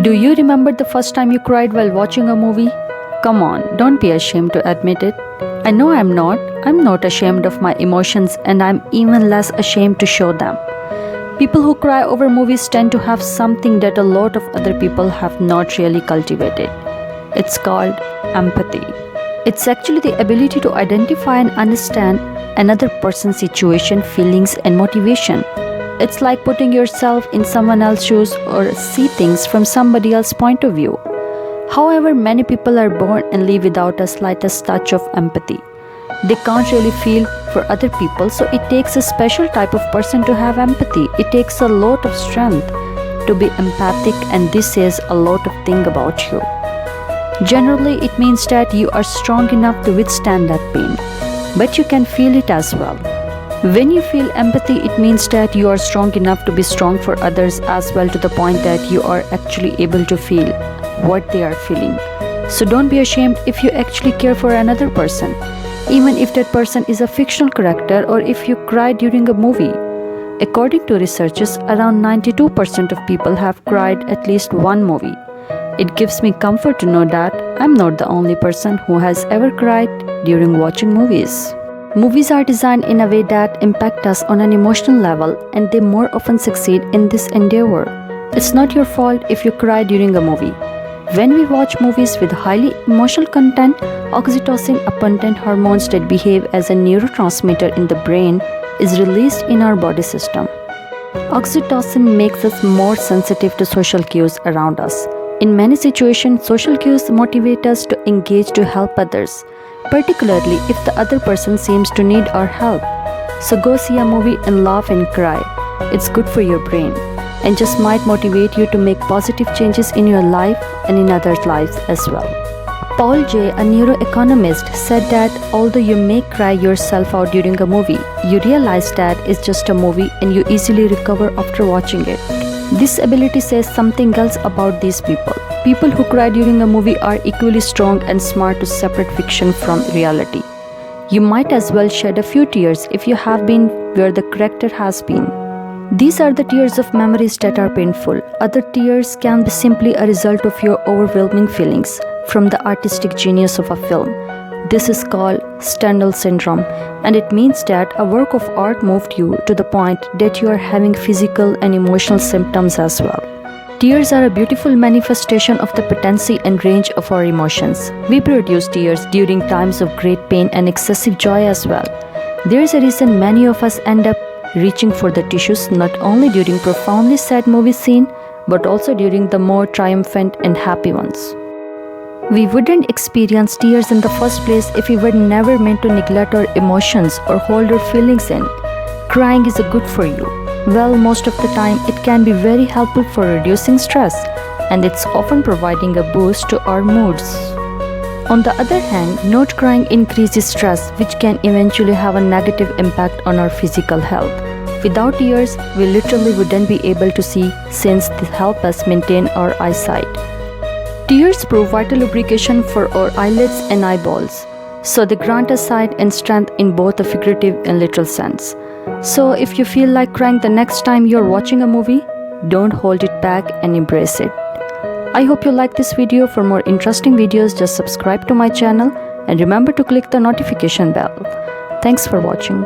Do you remember the first time you cried while watching a movie? Come on, don't be ashamed to admit it. I know I'm not. I'm not ashamed of my emotions, and I'm even less ashamed to show them. People who cry over movies tend to have something that a lot of other people have not really cultivated. It's called empathy. It's actually the ability to identify and understand another person's situation, feelings, and motivation. It's like putting yourself in someone else's shoes or see things from somebody else's point of view. However, many people are born and live without a slightest touch of empathy. They can't really feel for other people, so it takes a special type of person to have empathy. It takes a lot of strength to be empathic, and this says a lot of things about you. Generally, it means that you are strong enough to withstand that pain, but you can feel it as well. When you feel empathy, it means that you are strong enough to be strong for others as well, to the point that you are actually able to feel what they are feeling. So don't be ashamed if you actually care for another person, even if that person is a fictional character or if you cry during a movie. According to researchers, around 92% of people have cried at least one movie. It gives me comfort to know that I'm not the only person who has ever cried during watching movies. Movies are designed in a way that impact us on an emotional level, and they more often succeed in this endeavor. It's not your fault if you cry during a movie. When we watch movies with highly emotional content, oxytocin, a potent hormone that behave as a neurotransmitter in the brain, is released in our body system. Oxytocin makes us more sensitive to social cues around us. In many situations, social cues motivate us to engage to help others, particularly if the other person seems to need our help. So go see a movie and laugh and cry. It's good for your brain and just might motivate you to make positive changes in your life and in others' lives as well. Paul J., a neuroeconomist, said that although you may cry yourself out during a movie, you realize that it's just a movie and you easily recover after watching it. This ability says something else about these people. People who cry during a movie are equally strong and smart to separate fiction from reality. You might as well shed a few tears if you have been where the character has been. These are the tears of memories that are painful. Other tears can be simply a result of your overwhelming feelings from the artistic genius of a film. This is called Stendhal syndrome, and it means that a work of art moved you to the point that you are having physical and emotional symptoms as well. Tears are a beautiful manifestation of the potency and range of our emotions. We produce tears during times of great pain and excessive joy as well. There is a reason many of us end up reaching for the tissues not only during profoundly sad movie scene, but also during the more triumphant and happy ones. We wouldn't experience tears in the first place if we were never meant to neglect our emotions or hold our feelings in. Crying is good for you. Well, most of the time it can be very helpful for reducing stress, and it's often providing a boost to our moods. On the other hand, not crying increases stress, which can eventually have a negative impact on our physical health. Without tears, we literally wouldn't be able to see, since they help us maintain our eyesight. Tears prove vital lubrication for our eyelids and eyeballs, so they grant us sight and strength in both a figurative and literal sense. So if you feel like crying the next time you're watching a movie, don't hold it back and embrace it. I hope you like this video. For more interesting videos, just subscribe to my channel and remember to click the notification bell. Thanks for watching.